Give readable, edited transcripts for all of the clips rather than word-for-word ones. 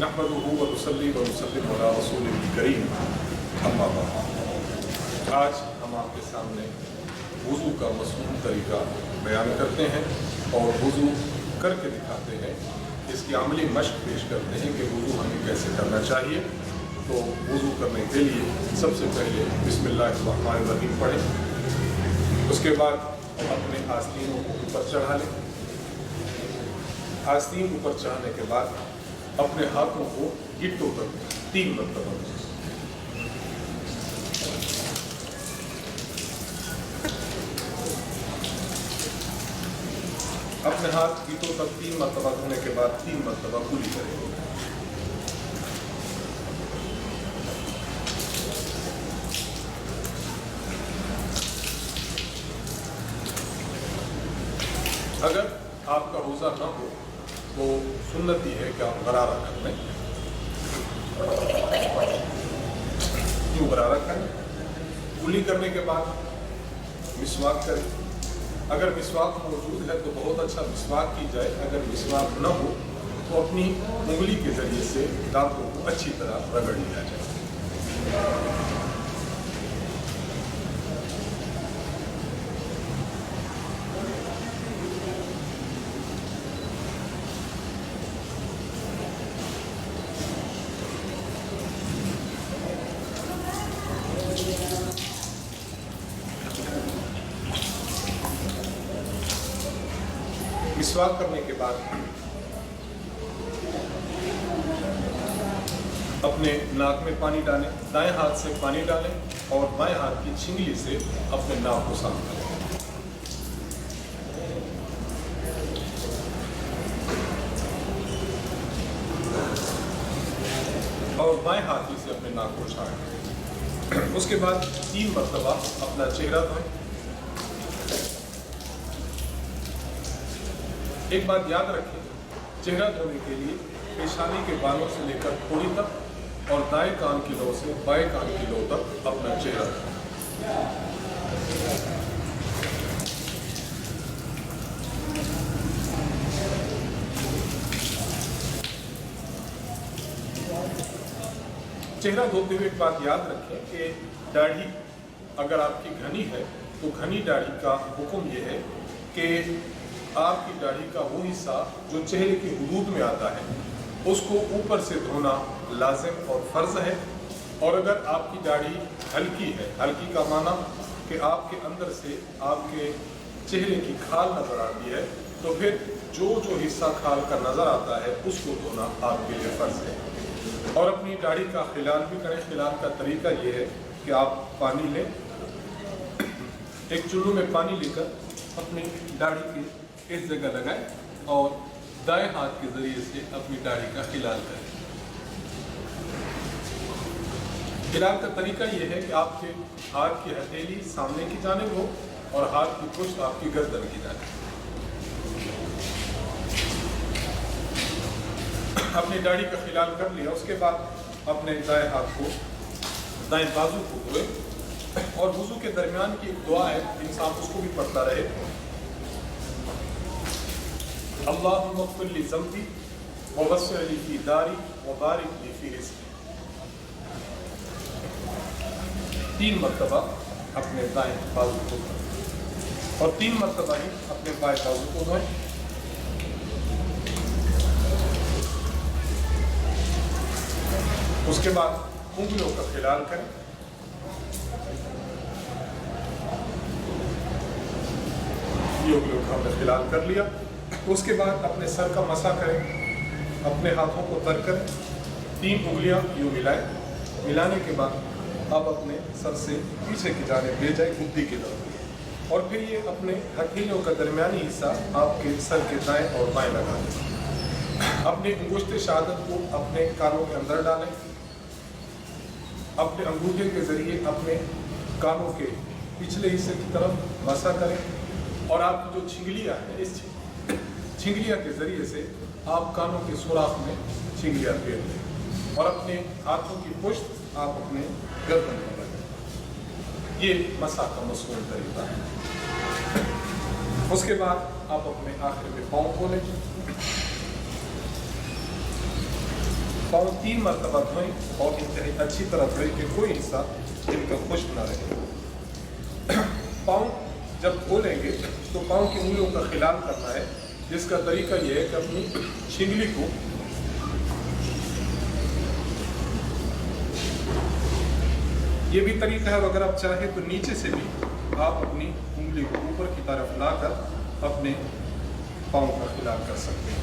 नहमदुहु व नुसल्ली व नुसल्लिमु अला रसूलिल करीम अम्मा बाद। आज हम आपके सामने वुज़ू का मसनून तरीका बयान करते हैं और वुज़ू करके दिखाते हैं, इसकी अमली मश्क पेश करते हैं कि वुज़ू हमें कैसे करना चाहिए। तो वुज़ू करने के लिए सबसे पहले बिस्मिल्लाहिर्रहमानिर्रहीम पढ़ें, उसके बाद अपने आस्तीनों को ऊपर चढ़ा लें। आस्तीन ऊपर चढ़ाने के बाद अपने हाथों को गिट्टों तक 3 मरतबा अपने हाथ गिट्टों तक 3 मरतबा धोने के बाद 3 मरतबा कुली करेंगे। अगर आपका रोज़ा न हो तो सुन्नत ही है कि आप गरारा कर लें। क्यों गरारा करें? कुली करने के बाद मिसवाक करें। अगर मिसवाक मौजूद है तो बहुत अच्छा मिसवाक की जाए। अगर मिसवाक न हो तो अपनी उंगली के ज़रिए से दांतों को अच्छी तरह रगड़ लिया जाए। मिसवाक करने के बाद अपने नाक में पानी डालें, दाएं हाथ से पानी डालें और बाएं हाथ की छिंगली से अपने नाक को साफ करें। और बाएं हाथ से अपने नाक को छाड़ें। उसके बाद 3 मरतबा अपना चेहरा धोएं। एक बात याद रखें, चेहरा धोने के लिए पेशानी के बालों से लेकर थोड़ी तक और दाएं कान की लो से बाएं कान की लो तक अपना चेहरा धोएं। चेहरा धोते हुए एक बात याद रखें कि दाढ़ी अगर आपकी घनी है तो घनी दाढ़ी का हुक्म यह है कि आपकी दाढ़ी का वो हिस्सा जो चेहरे की हुदूद में आता है उसको ऊपर से धोना लाजिम और फ़र्ज़ है। और अगर आपकी दाढ़ी हल्की है, हल्की का माना कि आपके अंदर से आपके चेहरे की खाल नज़र आती है, तो फिर जो हिस्सा खाल का नज़र आता है उसको धोना आपके लिए फ़र्ज़ है। और अपनी दाढ़ी का खिलाल भी करें। खिलाल का तरीका ये है कि आप पानी लें, एक चुल्लू में पानी लेकर अपनी दाढ़ी की इस जगह लगाएं और दाएं हाथ के जरिए से अपनी दाढ़ी का खिलाल करें। खिलाल का तरीका यह है कि आपके हाथ की हथेली सामने की जानिब हो और हाथ की पुश्त आपकी गर्दन की जानिब। अपनी दाढ़ी का खिलाल कर लिया, उसके बाद अपने दाएं हाथ को, दाएं बाजू को धोए और वुज़ू के दरमियान की एक दुआ है, इंसान उसको भी पढ़ता रहे। अल्लाहुम्मा इग़फ़िर ली ज़ंबी व वस्सिअ ली फ़ी दारी व बारिक ली फ़ी रिज़्क़ी। 3 मरतबा अपने दाएं बाजू को धोएं और 3 मरतबा ही अपने बाएं बाजू को धोएं। उसके बाद उंगलियों का खिलाल करें। ये उंगलियों का हमने खिलाल कर लिया। उसके बाद अपने सर का मसा करें, अपने हाथों को तर करें, 3 उंगलियां यूँ मिलाएं। मिलाने के बाद अब अपने सर से पीछे की जानिब ले जाए बुद्धि की तरफ और फिर ये अपने हथेलियों का दरमियानी हिस्सा आपके सर के दाएं और बाएं लगा दें। अपने अंगुश्त शहादत को अपने कानों के अंदर डालें। अपने अंगूठे के जरिए अपने कानों के पिछले हिस्से की तरफ मसा करें और आपकी जो छिंगलियाँ हैं, इस छिंगलियाँ के ज़रिए से आप कानों के सुराख में छिंगलियाँ फेर लें और अपने हाथों की पुश्त आप अपने गर्दन पर लगाएं। ये मसा का मसनून तरीका है। उसके बाद आप अपने आखिर में पाँव खोलें पाँव 3 मरतबा धोएं और इंतहाई अच्छी तरह धोएं कि कोई हिस्सा इनका खुश्क ना रहे। पाँव जब धो लेंगे तो पाँव की उंगलियों का खिलाल करना है, जिसका तरीका यह है कि अपनी छिंगली को ये भी तरीका है, अगर आप चाहें तो नीचे से भी आप अपनी उंगली को ऊपर की तरफ लाकर अपने पाँव का खिलाल कर सकते हैं।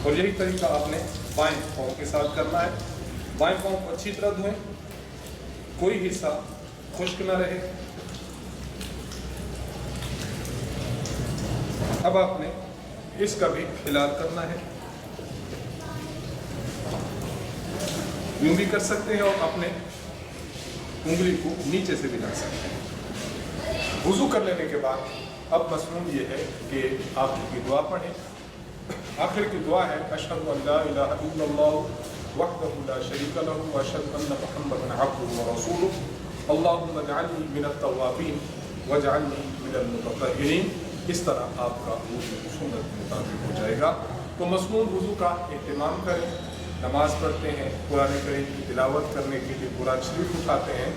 और यही तरीका आपने बाएं पाँव के साथ करना है। बाएं पाँव को अच्छी तरह धोएं, कोई हिस्सा खुश्क ना रहे। अब आपने इसका भी खिलाल करना है, यूं भी कर सकते हैं और अपने उंगली को नीचे से भी ला सकते हैं। वुज़ू कर लेने के बाद अब मसनून ये है कि आप की दुआ पढ़ें। आखिर की दुआ है अशहदु अल्ला इलाहा इल्लल्लाह वहदहु ला शरीका लहु व अशहदु अन्ना मुहम्मदन अब्दुहु व रसूलुहु अल्लाहुम्मा इजअलनी मिनत तव्वाबीन वजअलनी मिनल मुतत्तहिरीन। इस तरह आपका वुज़ू सुन्नत के मुताबिक हो जाएगा। तो मसनून वुज़ू का एहतमाम करें, नमाज पढ़ते हैं, कुरान करीम की तिलावत करने के लिए कुरान शरीफ उठाते हैं,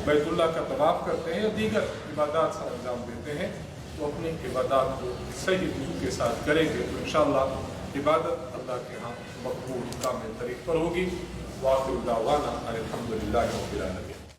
बैतुल्लाह का तवाफ़ करते हैं या दीगर इबादत से अंजाम देते हैं, तो अपनी इबादत को सही वुज़ू के साथ करेंगे तो इंशाअल्लाह इबादत अल्लाह के यहाँ मकबूल कामिल तरीक़ पर होगी। वाक़िअ दावाना अल्हम्दुलिल्लाहि रब्बिल आलमीन।